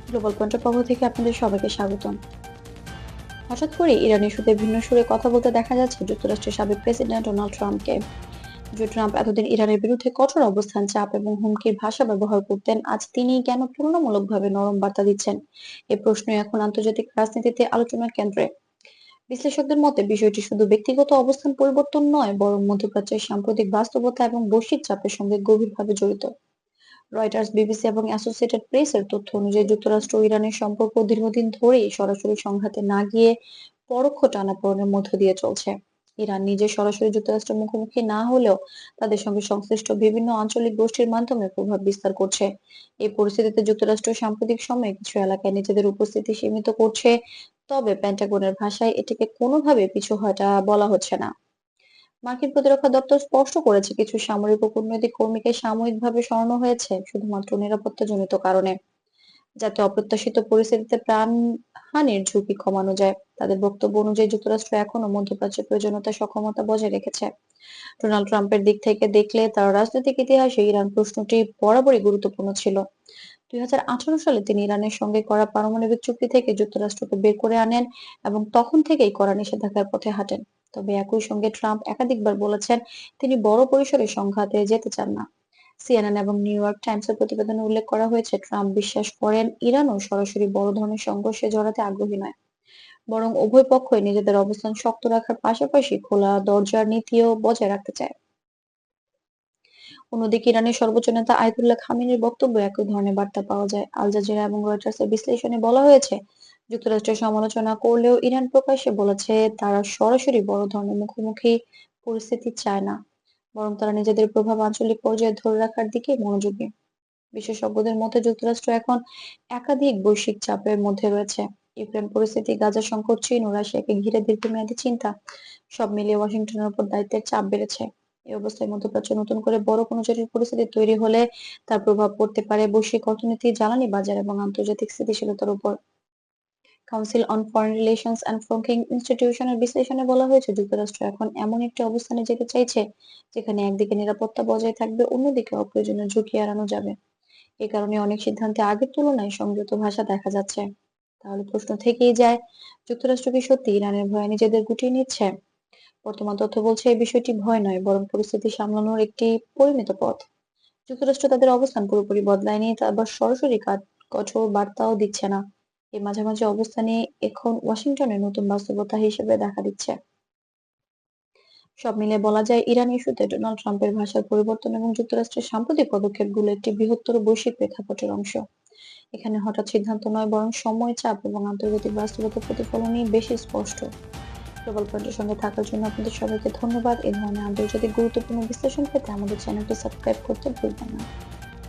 Global পয়েন্টের পক্ষ থেকে আপনাদের সবাইকে স্বাগতম। হঠাৎ করে ইরান ইস্যুতে ভিন্ন সুরে কথা বলতে দেখা যাচ্ছে যুক্তরাষ্ট্রের সাবেক প্রেসিডেন্ট ডোনাল্ড ট্রাম্পকে। যে ট্রাম্প এতদিন ইরানের বিরুদ্ধে কঠোর অবস্থান, চাপ এবং হুমকির ভাষা ব্যবহার করতেন, আজ তিনি কেন তুলনামূলকভাবে নরম বার্তা দিচ্ছেন? এই প্রশ্নই এখন আন্তর্জাতিক রাজনীতিতে আলোচনার কেন্দ্রে। বিশ্লেষকদের মতে বিষয়টি শুধু ব্যক্তিগত অবস্থান পরিবর্তন নয়, বরং মধ্যপ্রাচ্যের সাম্প্রতিক বাস্তবতা এবং বৈশ্বিক চাপের সঙ্গে গভীরভাবে জড়িত। রয়টার্স, বিবিসি এবং অ্যাসোসিয়েটেড প্রেসের তথ্য অনুযায়ী যুক্তরাষ্ট্র ও ইরানের সম্পর্ক দীর্ঘদিন ধরেই সরাসরি সংঘাতে না গিয়ে পরোক্ষ টানাপোড়েনের মধ্য দিয়ে চলছে। ইরান নিজে সরাসরি যুক্তরাষ্ট্রের মুখোমুখি না হলেও তাদের সঙ্গে সংশ্লিষ্ট বিভিন্ন আঞ্চলিক গোষ্ঠীর মাধ্যমে প্রভাব বিস্তার করছে। এই পরিস্থিতিতে যুক্তরাষ্ট্র সাম্প্রতিক সময়ে কিছু এলাকায় নিজেদের উপস্থিতি সীমিত করছে, তবে পেন্টাগনের ভাষায় এটিকে কোনোভাবে পিছু হটা বলা হচ্ছে না। মার্কিন প্রতিরক্ষা দপ্তর স্পষ্ট করেছে, কিছু সামরিক ও কূটনৈতিক কর্মীকে সাময়িকভাবে সরানো হয়েছে শুধুমাত্র নিরাপত্তাজনিত কারণে, যাতে অপ্রত্যাশিত পরিস্থিতিতে প্রাণহানির ঝুঁকি কমানো যায়। তাদের বক্তব্য অনুযায়ী যুক্তরাষ্ট্র এখনো মধ্যপ্রাচ্যের প্রয়োজনীয়তা সক্ষমতা বজায় রেখেছে। ডোনাল্ড ট্রাম্পের দিক থেকে দেখলে তার রাজনৈতিক ইতিহাসে ইরান প্রশ্নটি বরাবরই গুরুত্বপূর্ণ ছিল। 2018 সালে তিনি ইরানের সঙ্গে করা পারমাণবিক চুক্তি থেকে যুক্তরাষ্ট্রকে বের করে আনেন এবং তখন থেকেই কড়া নিষেধাজ্ঞার পথে হাঁটেন। তবে একই সঙ্গে ট্রাম্প একাধিকবার বলেছেন তিনি বড় পরিসরে সংঘাতে যেতে চান না। সিএনএন এবং নিউ ইয়র্ক টাইমসের প্রতিবেদনে উল্লেখ করা হয়েছে, ট্রাম্প বিশ্বাস করেন ইরানও সরাসরি বড় ধরনের সংঘর্ষে জড়াতে আগ্রহী নয়, বরং উভয় পক্ষই নিজেদের অবস্থান শক্ত রাখার পাশাপাশি খোলা দরজার নীতিও বজায় রাখতে চায়। অন্যদিকে ইরানের সর্বোচ্চ নেতা আয়াতুল্লাহ খামেনির বক্তব্য একই ধরনের বার্তা পাওয়া যায়। আল জাজিরা এবং রয়টার্সের বিশ্লেষণে বলা হয়েছে, যুক্তরাষ্ট্রের সমালোচনা করলেও ইরান প্রকাশ্যে বলেছে তারা সরাসরি বড় ধরনের মুখোমুখি পরিস্থিতি চায় না, বরং তারা নিজেদের প্রভাব আঞ্চলিক পর্যায়ে ধরে রাখার দিকে মনোযোগী। বিশেষজ্ঞদের মতে যুক্তরাষ্ট্র এখন একাধিক বৈশ্বিক চাপের মধ্যে রয়েছে। ইউক্রেন পরিস্থিতি, গাজা সংকট, চীন ও রাশিয়াকে ঘিরে দীর্ঘমেয়াদী চিন্তা, সব মিলিয়ে ওয়াশিংটনের উপর দায়িত্বের চাপ বেড়েছে। এই অবস্থায় মধ্যপ্রাচ্যে নতুন করে বড় কোনো জটিল পরিস্থিতি তৈরি হলে তার প্রভাব পড়তে পারে বৈশ্বিক অর্থনীতি, জ্বালানি বাজার এবং আন্তর্জাতিক স্থিতিশীলতার উপর। Council on foreign relations and ফ্রঙ্কিং ইনস্টিটিউশনের বিশ্লেষণে বলা হয়েছে, যুক্তরাষ্ট্র এখন এমন একটি অবস্থানে যেতে চাইছে যেখানে একদিকে নিরাপত্তা বজায় থাকবে, অন্যদিকে অপ্রয়োজনীয় ঝুঁকি এড়ানো যাবে। এ কারণে অনেক সিদ্ধান্তে আগের তুলনায় সংযত ভাষা দেখা যাচ্ছে। তাহলে প্রশ্ন থেকেই যায়, যুক্তরাষ্ট্র কি সত্যি ইরানের ভয়ে নিজেদের গুটিয়ে নিচ্ছে? বর্তমান তথ্য বলছে এই বিষয়টি ভয় নয়, বরং পরিস্থিতি সামলানোর একটি পরিমিত পথ। যুক্তরাষ্ট্র তাদের অবস্থান পুরোপুরি বদলায়নি, তা আবার সরাসরি কঠোর বার্তাও দিচ্ছে না। এই মাঝামাঝি অবস্থানই এখন ওয়াশিংটনের নতুন বাস্তবতা হিসেবে দেখা দিচ্ছে। সব মিলিয়ে বলা যায়, ইরান ইস্যুতে ডোনাল্ড ট্রাম্পের ভাষার পরিবর্তন এবং যুক্তরাষ্ট্রের সাম্প্রতিক পদক্ষেপগুলো একটি বৃহত্তর বৈশ্বিক প্রেক্ষাপটের অংশ। এখানে হঠাৎ সিদ্ধান্ত নয়, বরং সময়, চাপ এবং আন্তর্জাতিক বাস্তবতার প্রতিফলনই বেশি স্পষ্ট। গ্লোবাল পয়েন্টের সঙ্গে থাকার জন্য আপনাদের সবাইকে ধন্যবাদ। এই ধরনের আন্তর্জাতিক গুরুত্বপূর্ণ বিশ্লেষণ পেতে আমাদের চ্যানেলটি সাবস্ক্রাইব করতে ভুলবেন না।